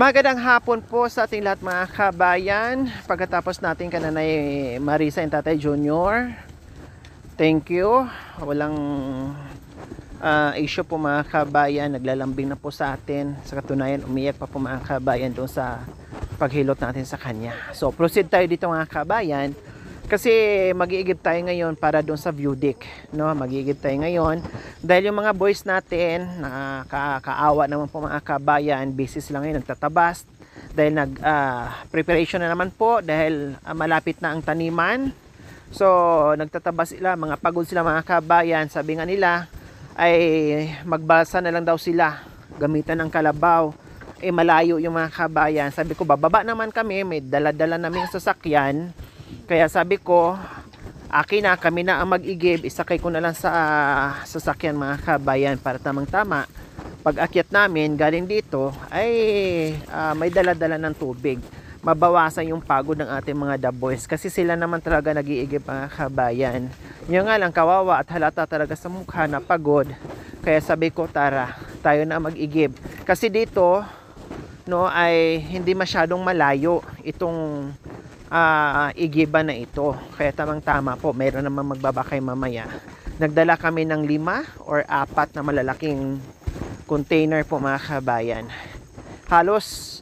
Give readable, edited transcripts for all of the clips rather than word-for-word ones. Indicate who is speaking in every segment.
Speaker 1: Magandang hapon po sa ating lahat mga kabayan. Pagkatapos natin kananay Marisa and Tatay Junior, thank you. Walang issue po mga kabayan. Naglalambing na po sa atin. Sa katunayan, umiyak pa po mga kabayan doon sa paghilot natin sa kanya. So proceed tayo dito mga kabayan. Kasi mag-iigib tayo ngayon para doon sa view deck, no? Mag-iigib tayo ngayon dahil yung mga boys natin nakakaawa naman po mga kabayan, busy sila ngayon nagtatabas dahil preparation na naman po dahil malapit na ang taniman. So nagtatabas sila, mga pagod sila mga kabayan. Sabi nga nila ay magbalsa na lang daw sila, gamitan ng kalabaw. Malayo yung mga kabayan. Sabi ko bababa naman kami, may dala-dala naming sasakyan. Kaya sabi ko, akin na, kami na ang mag-igib, isakay ko na lang sa sasakyan mga kabayan para tamang-tama. Pag akyat namin, galing dito, ay may dala-dala ng tubig. Mabawasan yung pagod ng ating mga daboys kasi sila naman talaga nag-iigib mga kabayan. Yung nga lang, kawawa at halata talaga sa mukha na pagod. Kaya sabi ko, tara, tayo na mag-igib. Kasi dito, no, ay hindi masyadong malayo itong igiban na ito. Kaya tamang-tama po, mayroon naman magbabakay mamaya. Nagdala kami ng 5 or 4 na malalaking container po mga kabayan. Halos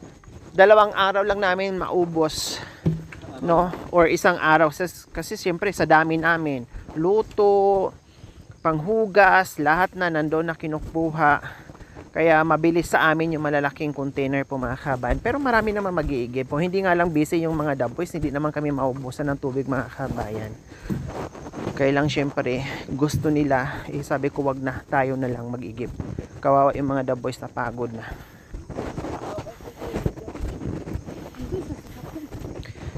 Speaker 1: 2 araw lang namin maubos, no? Or 1 araw kasi siyempre sa dami namin, luto, panghugas, lahat na nandoon na kinukuha. Kaya mabilis sa amin yung malalaking container po mga kabayan. Pero marami naman mag-iigib po. Hindi nga lang busy yung mga daboys. Hindi naman kami maubusan ng tubig mga kabayan. Kaya lang syempre gusto nila. Sabi ko wag na, tayo na lang mag-igib. Kawawa yung mga daboys na pagod na.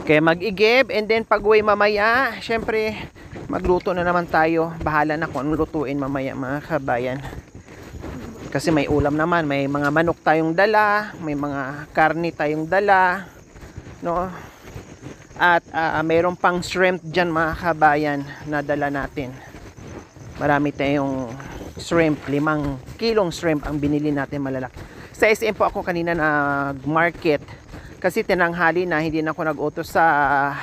Speaker 1: Kaya mag-igib. And then pag uwi mamaya, syempre magluto na naman tayo. Bahala na kung anong lutuin mamaya mga kabayan. Kasi may ulam naman, may mga manok tayong dala, may mga karni tayong dala, no? At mayroon pang shrimp dyan mga kabayan na dala natin. Marami tayong shrimp, 5 kilong shrimp ang binili natin malalaki. Sa SM po ako kanina na market kasi tinanghali na, hindi na ako nag-utos sa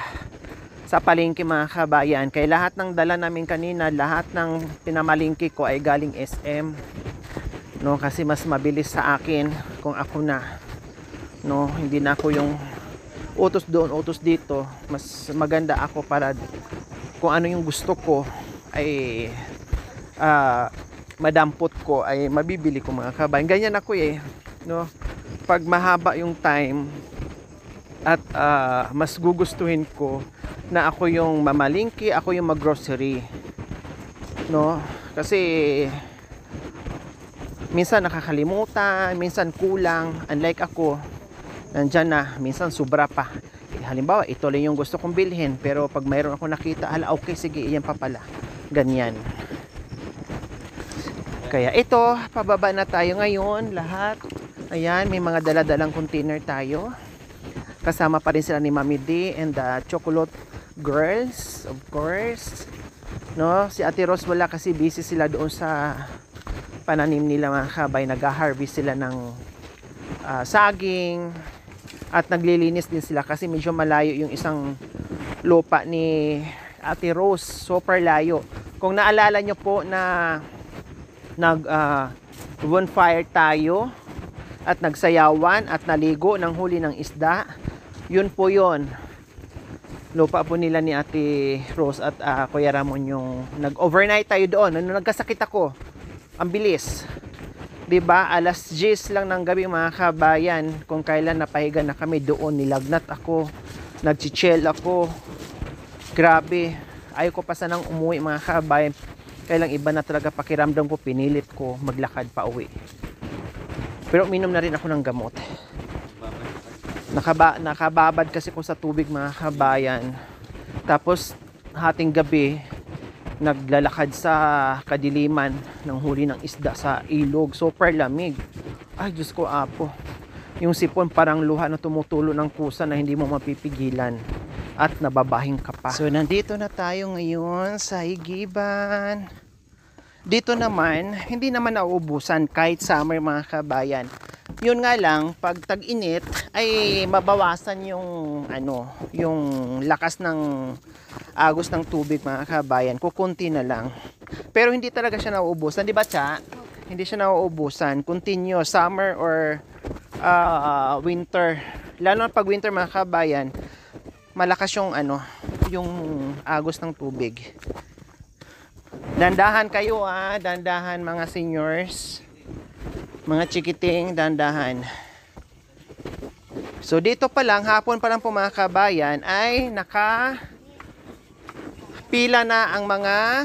Speaker 1: palengke mga kabayan. Kaya lahat ng dala namin kanina, lahat ng pinamalingki ko ay galing SM. No, kasi mas mabilis sa akin kung ako na, no, hindi na ako yung utos doon, utos dito. Mas maganda ako para kung ano yung gusto ko ay madampot ko, ay mabibili ko mga kabayan. Ganyan ako no. Pag mahaba yung time at mas gugustuhin ko na ako yung mamalingki, ako yung maggrocery, no, kasi minsan nakakalimutan, minsan kulang. Unlike ako, nandyan na, minsan sobra pa. Halimbawa, ito lang yung gusto kong bilhin, pero pag mayroon ako nakita, okay, sige, iyan pa pala. Ganyan. Kaya ito, pababa na tayo ngayon, lahat. Ayan, may mga dala-dalang container tayo. Kasama pa rin sila ni Mami D and the Chocolate Girls, of course. No, si Ate Rose wala kasi busy sila doon sa pananim nila mga kabay. Nag-harvest sila ng saging at naglilinis din sila kasi medyo malayo yung isang lupa ni Ate Rose, super layo. Kung naalala nyo po na bonfire tayo at nagsayawan at naligo ng huli ng isda, yun po yun, lupa po nila ni Ate Rose at Kuya Ramon. Yung nag-overnight tayo doon nung nagkasakit ako. Ang bilis, 'di ba? Alas 10 lang ng gabi mga kabayan, kung kailan napahiga na kami doon, nilagnat ako, nagchichel ako. Grabe, ayaw ko pa sanang umuwi mga kabayan. Kailang iba na talaga pakiramdam ko, pinilit ko maglakad pa uwi. Pero uminom na rin ako ng gamot. Nakababad kasi ko sa tubig mga kabayan. Tapos hating gabi naglalakad sa kadiliman ng huli ng isda sa ilog. Super lamig. Ay, Diyos ko apo. Yung sipon parang luha na tumutulo ng kusa na hindi mo mapipigilan. At nababahing ka pa. So, nandito na tayo ngayon sa Igiban. Dito naman, hindi naman nauubusan kahit summer mga kabayan. Yun nga lang, pag tag-init ay mabawasan yung ano, yung lakas ng agos ng tubig mga kabayan. Kukunti na lang. Pero hindi talaga siya nauubusan, di ba, Cha? Hindi siya nauubusan. Continue summer or winter. Lalo na pag winter mga kabayan, malakas yung ano, yung agos ng tubig. Dandahan kayo dandahan mga seniors. Mga chikiting, dandahan. So dito pa lang, hapon pa lang po mga kabayan, ay pila na ang mga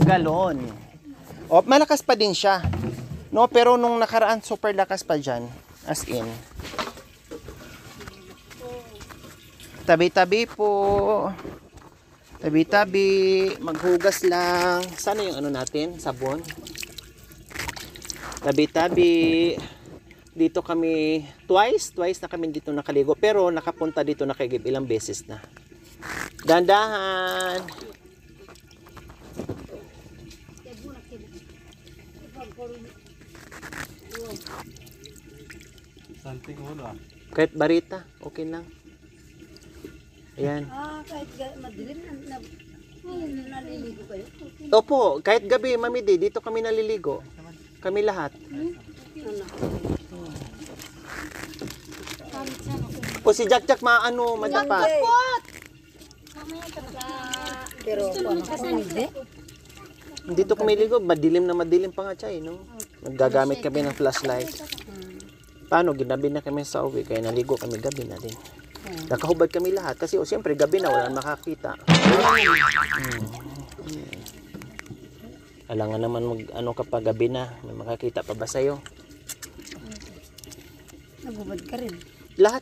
Speaker 1: galon. O, malakas pa din siya. No, pero nung nakaraan, super lakas pa dyan. As in. Tabi-tabi po. Tabi-tabi. Maghugas lang. Sana yung ano natin? Sabon. Tabi-tabi. Dito kami twice na kami dito nakaligo, pero nakapunta dito nakagib ilang beses na. Dandahan. Kahit barita, okay lang. Ayan.
Speaker 2: Kahit madilim na naliligo kayo?
Speaker 1: Opo, kahit gabi, Mami Di, dito kami naliligo. Kami lahat. O si Jack Jack maano, madapa.
Speaker 2: Pero ano ko hindi?
Speaker 1: Dito kami ligo, madilim pa nga chay, no? Naggagamit kami ng flashlight. Paano, ginabi na kami sa uwi, kaya naligo kami gabi na din. Nakahubad kami lahat, kasi siyempre gabi na, wala makakita. Alangan naman ano kapag gabi na, may makakita pa ba sa'yo?
Speaker 2: Nagubad ka rin.
Speaker 1: Lahat.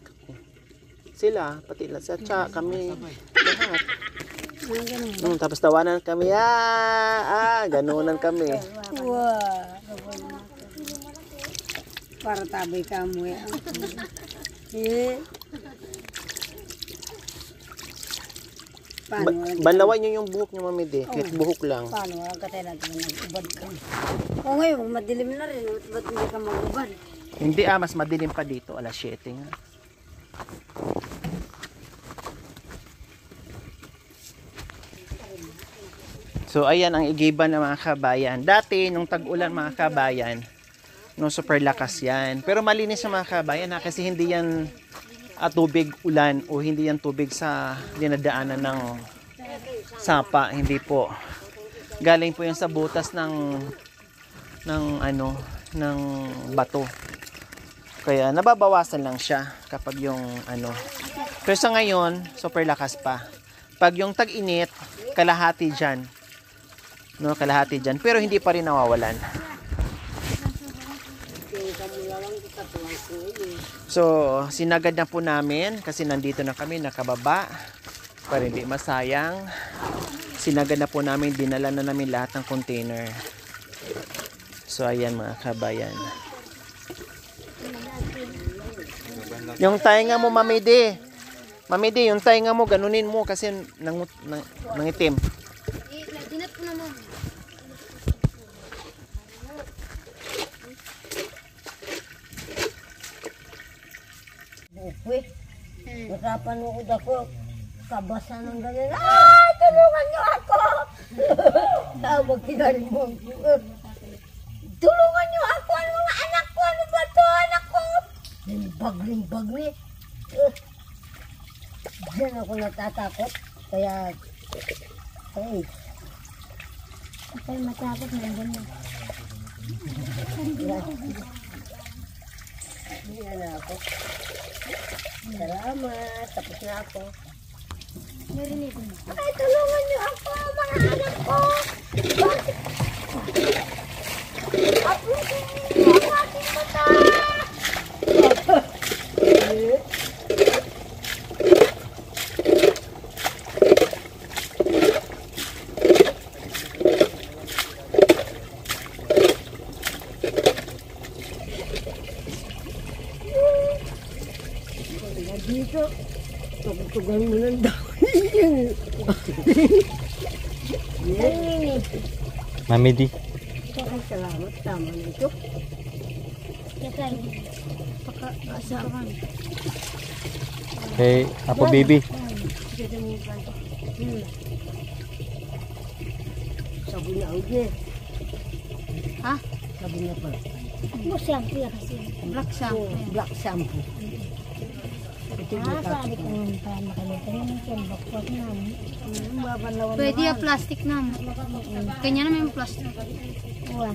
Speaker 1: Sila, pati sa Cha, kami. Lahat. Tapos tawanan kami. Ganunan kami.
Speaker 2: Wow. Para tabay ka mo
Speaker 1: Banlawan nyo yung buhok nyo, Mami Di. Kahit buhok lang.
Speaker 2: Paano? Wala ka tayo natin nag-ubad ka. O ngayon, madilim na rin. Ba't hindi ka mag-ubad?
Speaker 1: Hindi mas madilim pa dito. Alas 7 nga. So, ayan ang igiban ng mga kabayan. Dati, nung tag-ulan mga kabayan, no, super lakas yan. Pero malinis yung mga kabayan kasi hindi yan tubig ulan o hindi yan tubig sa dinadaanan ng sapa. Hindi po. Galing po yan sa butas ng bato. Kaya nababawasan lang siya kapag yung ano. Pero sa ngayon, super lakas pa. Pag yung tag-init, kalahati dyan. No, kalahati dyan. Pero hindi pa rin nawawalan. So, sinagad na po namin kasi nandito na kami, nakababa. Para hindi masayang. Sinagad na po namin, dinala na namin lahat ng container. So, ayan mga kabayan. Yung tainga mo, Mami Di. Mami Di, yung tainga mo, ganunin mo kasi nangitim.
Speaker 2: Dinat po naman. Uy, nakapan mo ko dako. Kabasa ng ganyan. Ay, tulungan niyo ako! Tawag kinari mo. Tulungan niyo ako! Ano mga anak ko? Ano ba ito? Anak ko! Limbag ni. Diyan ako natatakot. Kaya, ay. Ako matakot na ganyan. Hindi na ako. Salamat. Tapos na ako. Narinig mo. Ay, tulungan niyo ako, mga anak ko. Bakit? Ako ang aking mata. Dito, tugan mo ng dahil.
Speaker 3: Mami Di.
Speaker 2: Salamat, tama nito.
Speaker 3: Kay Apo Bibi.
Speaker 2: Sabon na ulit.
Speaker 4: Ha?
Speaker 2: Sabon na pa.
Speaker 4: Mo shampoo ya kasi. Black shampoo.
Speaker 2: Black shampoo.
Speaker 4: Sabi ko nung pa makalimutan yung kembak po namin. Pwede ya plastic na. Kanya naman yung plastic. Wah.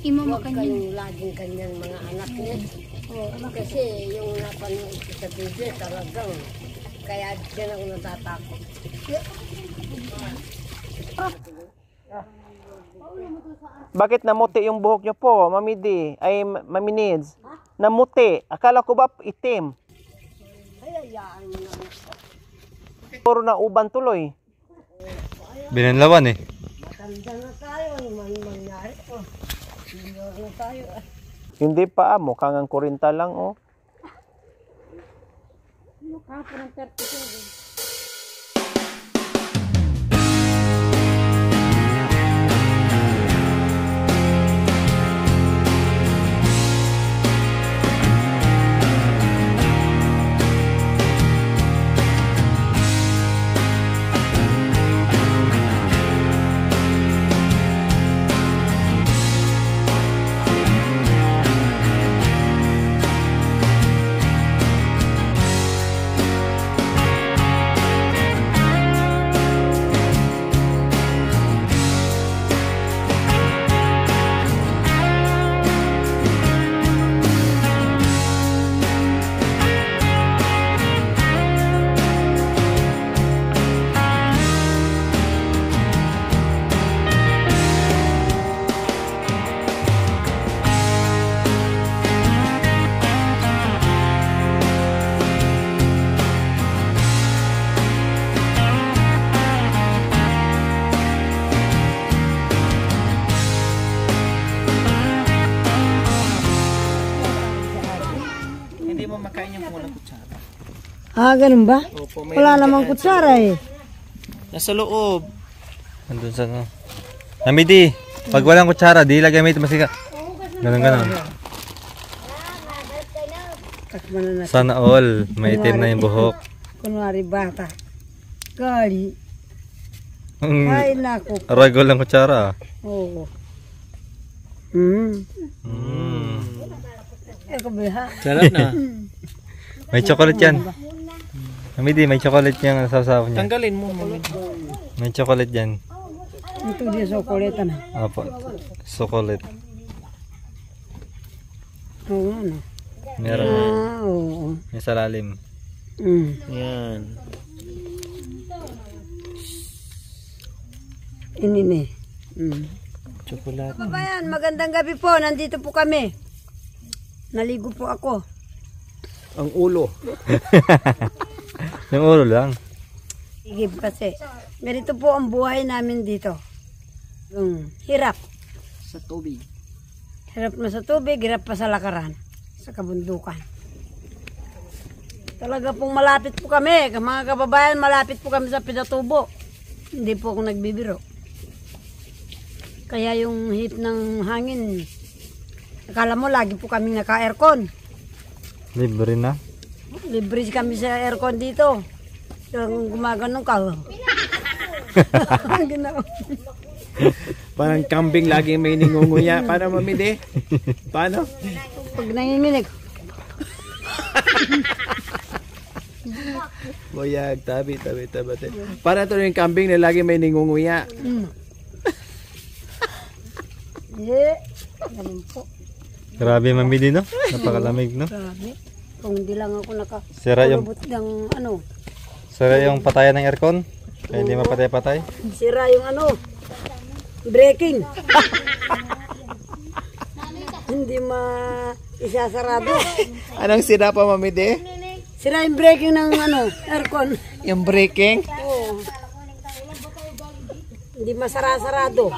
Speaker 4: Imo
Speaker 2: Huwag
Speaker 4: makanya.
Speaker 2: kayong laging kanyang mga anak niya. Kasi yung napanood ko sa TV talagang kaya dyan ako natatakot.
Speaker 1: Bakit namuti yung buhok nyo po, Mami D? Ay, Mami Nids? Namuti. Akala ko ba itim?
Speaker 2: Ay, ayaan mo na.
Speaker 1: Puro na uban tuloy.
Speaker 3: Binanlawan eh.
Speaker 2: Matanda na tayo. Ano man mangyari po? Senior na tayo.
Speaker 1: Hindi pa, mukhang ang kurinta lang, oh.
Speaker 2: Mukha pa ng 37.
Speaker 1: Hindi mo makain yung walang kutsara.
Speaker 2: Ah, ganun ba?
Speaker 1: Opo, may
Speaker 2: Wala namang kutsara eh.
Speaker 1: nasa loob.
Speaker 3: Andun sa ano. Namidi, pag walang kutsara, di lagay may masika. Ganun ganon.
Speaker 2: Takman na natin.
Speaker 3: Sana all, maitim na yung buhok.
Speaker 2: Kunwari bata. Gali.
Speaker 3: Mm,
Speaker 2: Ay, naku.
Speaker 3: aray ko lang kutsara.
Speaker 2: Oo.
Speaker 3: Mm.
Speaker 2: Eh, kabiha.
Speaker 1: Sarap na.
Speaker 3: May chocolate yan. Namidi, may chocolate yung nasasaw niya.
Speaker 1: Tanggalin mo, Mami.
Speaker 3: May chocolate yan.
Speaker 2: Ito di sokoleta na.
Speaker 3: Apo, chocolate.
Speaker 2: Oo, ano.
Speaker 3: Meron.
Speaker 2: Ah, oo.
Speaker 3: May sa lalim.
Speaker 2: Mm.
Speaker 1: Yan.
Speaker 2: Inini. Mm.
Speaker 1: Chocolate.
Speaker 2: Babayan, magandang gabi po. Nandito po kami. Naligo po ako.
Speaker 1: Ang ulo.
Speaker 3: Yung ulo lang.
Speaker 2: Igib kasi. Ganito po ang buhay namin dito. Hirap.
Speaker 1: Sa tubig.
Speaker 2: Hirap na sa tubig, hirap pa sa lakaran. Sa kabundukan. Talaga pong malapit po kami. Mga kababayan, malapit po kami sa Pinatubo. Hindi po ako nagbibiro. Kaya yung hip ng hangin, akala mo lagi po kaming naka-aircon.
Speaker 3: Libre na.
Speaker 2: Libre kami sa aircon dito. Yung gumaganong ka. Ginawa.
Speaker 1: Parang kambing lagi may ningunguya. Paano, Mami D? Paano?
Speaker 2: Pag nanginginig,
Speaker 1: Boyag, tabi. Para to yung kambing na lagi may ningunguya.
Speaker 2: ganun po.
Speaker 3: Grabe mamili no? Napakalamig no?
Speaker 2: Grabe. Kung hindi lang ako
Speaker 3: Sira yung,
Speaker 2: nakalubot ng ano,
Speaker 3: sira yung patayan ng aircon. Kaya hindi mapatay-patay.
Speaker 2: sira yung ano, breaking. Hindi isasarado.
Speaker 1: Anong sira pa, Mami D?
Speaker 2: Sira yung breaking ng ano, aircon.
Speaker 1: Yung breaking?
Speaker 2: Oo. Hindi masarado.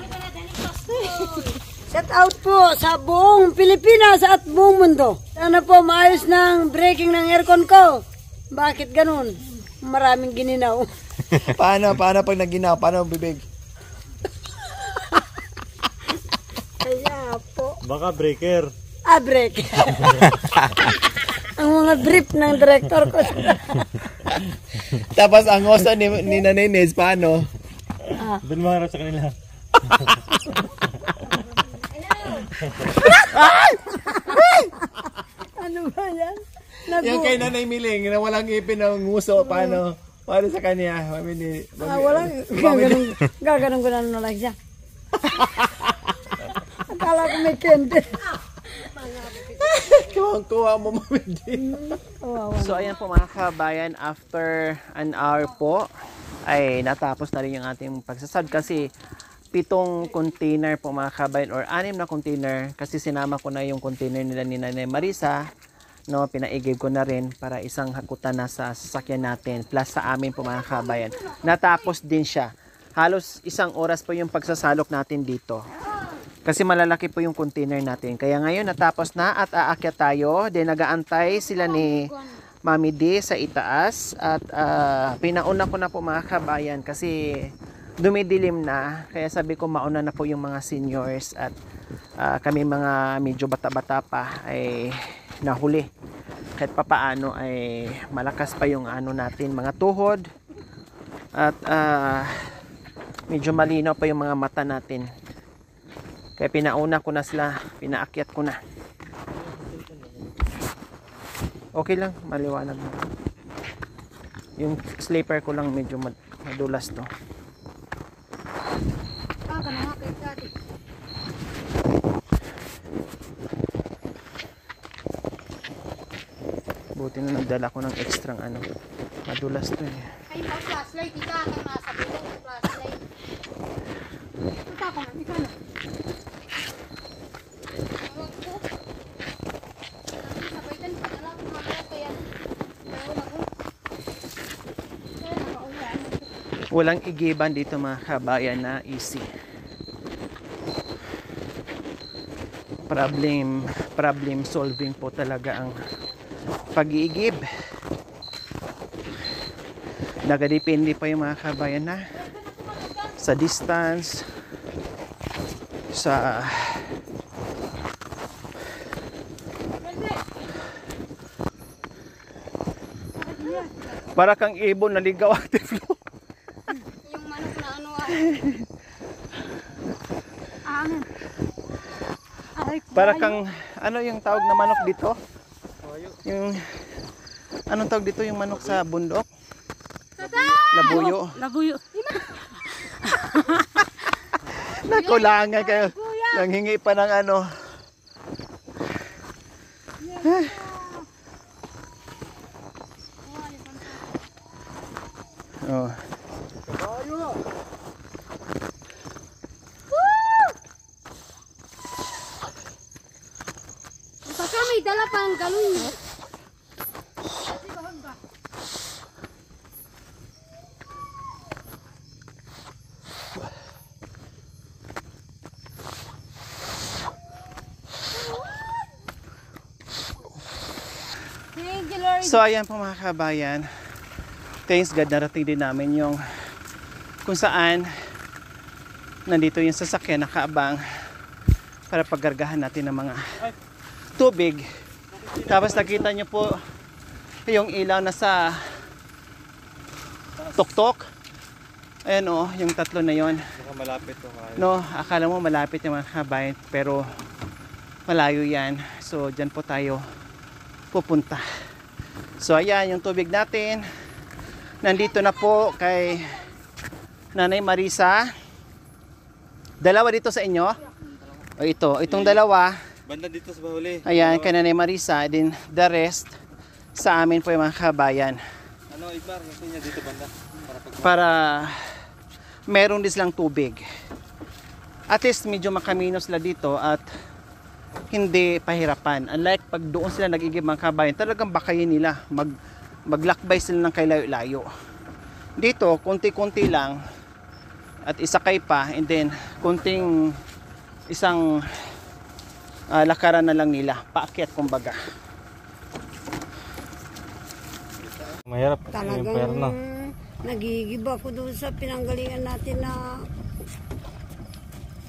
Speaker 2: Shout out po sa buong Pilipinas at buong mundo. Sana po maayos ng breaking ng aircon ko. Bakit ganun? Maraming gininaw.
Speaker 1: Paano pag naginaw? Paano bibig?
Speaker 2: Kaya po.
Speaker 3: Baka breaker.
Speaker 2: Break. Ang mga brief ng director ko.
Speaker 1: Tapos ang oso ni Nanay Nez, paano?
Speaker 3: Doon mga sa kanila.
Speaker 2: Ano ba yan?
Speaker 1: Yung kay Nanay Miling na walang ipin ng nguso, paano? Paano sa kanya?
Speaker 2: Walang gaganong na lang siya. Akala ko may kende.
Speaker 1: Kuha mo mamindi. So ayan po mga kabayan, after an hour po ay natapos na rin yung ating pagsasad kasi 7 container po mga kabayan or 6 na container kasi sinama ko na yung container nila ni Nanay Marisa, no, pinaigib ko na rin para isang hakutan na sa sasakyan natin plus sa amin po mga kabayan. Natapos din siya. Halos 1 oras po yung pagsasalok natin dito. Kasi malalaki po yung container natin. Kaya ngayon natapos na at aakyat tayo. Then nagaantay sila ni Mami D sa itaas. At pinauna ko na po mga kabayan kasi dumidilim na. Kaya sabi ko mauna na po yung mga seniors at kami mga medyo bata-bata pa ay nahuli. Kahit papaano ay malakas pa yung ano natin, mga tuhod. At medyo malinaw pa yung mga mata natin. Kaya pinauna ko na sila, pinaakyat ko na. Okay lang, maliwanag na. Yung sleeper ko lang medyo madulas to. Buti na nagdala ko ng extra ano. Madulas to eh.
Speaker 4: Ay, may flashlight. Ika, ang nasa bilog, flashlight. Ito ako, ikaw na.
Speaker 1: Walang igiban dito mga kabayan na easy. Problem solving po talaga ang pag-iigib. Nagadepende pa yung mga kabayan na sa distance, sa para kang ibon naligaw Ate Flo.
Speaker 4: Yung manok na ano
Speaker 1: Para kang ano yung tawag na manok dito? Yung anong tawag dito yung manok sa bundok? Labuyo.
Speaker 2: Labuyo.
Speaker 1: Nakulangan kayo. Nanghingi pa ng ano. Oh.
Speaker 4: Baka may dala pang galon. Thank you, Lord.
Speaker 1: So ayan po mga kabayan. Thanks God narating din namin yung kung saan nandito yung sasakyan nakaabang para paggargahan natin ng mga tubig. Tapos nakita nyo po yung ilaw na sa tuktok. Ayan o, yung tatlo na yon.
Speaker 3: Baka malapit to.
Speaker 1: No, akala mo malapit yung mga kabayan pero malayo yan. So dyan po tayo pupunta. So ayan yung tubig natin. Nandito na po kay Nanay Marisa. Dalawa dito sa inyo. O itong dalawa.
Speaker 3: Banda dito sa bahuli.
Speaker 1: Ayan, kay Nanay Marisa. Then the rest sa amin po yung mga kabayan.
Speaker 3: Ano, Igmar, gusto niya dito banda.
Speaker 1: Para meron din silang tubig. At least medyo makamino sila dito at hindi pahirapan. Unlike pag doon sila nag-igib mga kabayan, talagang bakayin nila. Maglakbay sila ng kay layo-layo. Dito, konti-konti lang at isakay pa and then konting isang lakaran na lang nila. Paakyat kumbaga.
Speaker 3: Mahirap.
Speaker 2: Talagang nagigib ako doon sa pinanggalingan natin na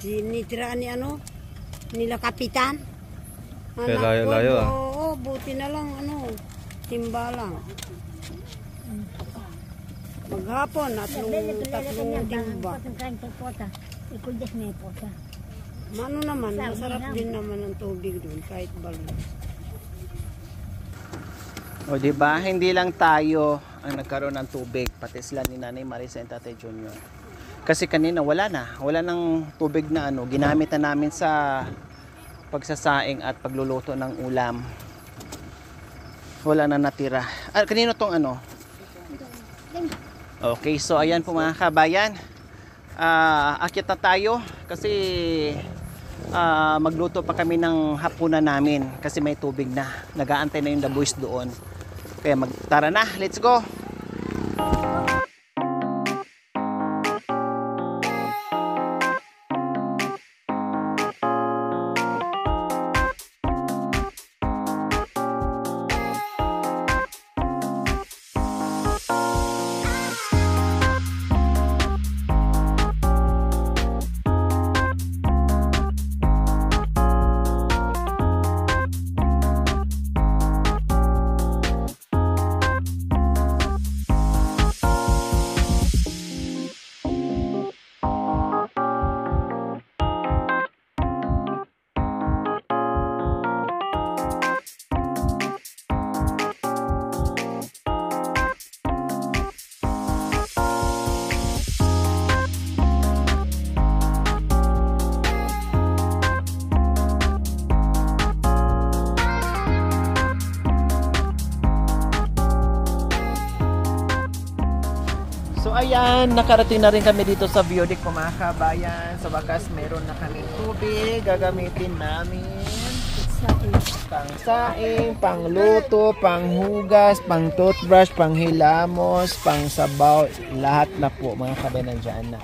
Speaker 2: sinitiraan ni ano? nila kapitan.
Speaker 3: Kaya
Speaker 2: Anak
Speaker 3: layo-layo,
Speaker 2: ko,
Speaker 3: ah.
Speaker 2: Oo, buti na lang, timba lang. Maghapon, tatlong timba. Ano naman, masarap din naman ang tubig doon, kahit balon.
Speaker 1: O di ba? Hindi lang tayo ang nagkaroon ng tubig, pati sila ni Nanay Marisa and Tatay Junior. Kasi kanina wala nang tubig na ginamit na namin sa pagsasaing at pagluluto ng ulam. Wala na natira. Kanino tong Okay, so ayan po mga kabayan. Akyat na tayo kasi magluto pa kami ng hapunan namin kasi may tubig na. Nag-aantay na yung the boys doon. Kaya tara na, let's go. So ayan, nakarating na rin kami dito sa Biodik po mga kabayan. Sa wakas meron na kaming tubig, gagamitin namin pang saing, pang luto, pang hugas, pang toothbrush, pang hilamos, pang sabaw, lahat na po mga kabayan nandiyan na.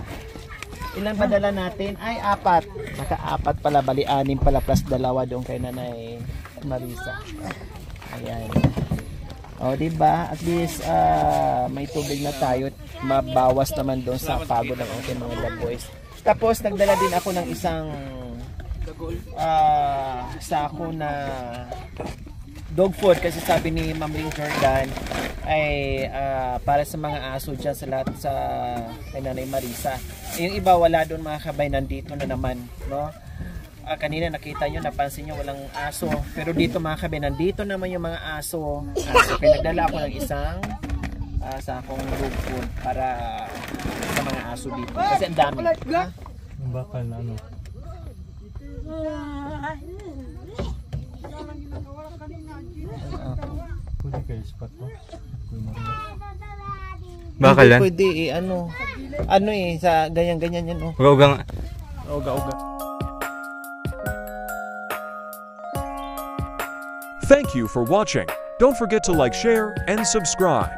Speaker 1: Ilan ba dala natin? Ay, 4. Naka-4 pala, bali 6 pala plus 2 doon kay Nanay Marisa. Ayan. O, diba? At least may tubig na tayo. Mabawas naman doon sa pagod ng ating mga laboys. Tapos, nagdala din ako ng isang sako na dog food kasi sabi ni Ma'am Ling Jordan ay para sa mga aso dyan sa lahat sa kay Nanay Marisa. Yung iba wala doon mga kabay, nandito na naman, no? Kanina nakita nyo, napansin nyo walang aso, pero dito mga kabay, nandito naman yung mga aso. Kaya nagdala ako ng isang sakong dog food para sa mga aso dito kasi ang dami.
Speaker 3: Yung bakal na pwede kayo spot mo? Bakal yan?
Speaker 1: Pwede sa ganyan-ganyan yan.
Speaker 3: Uga-uga nga.
Speaker 1: Uga-uga.
Speaker 5: Thank you for watching. Don't forget to like, share, and subscribe.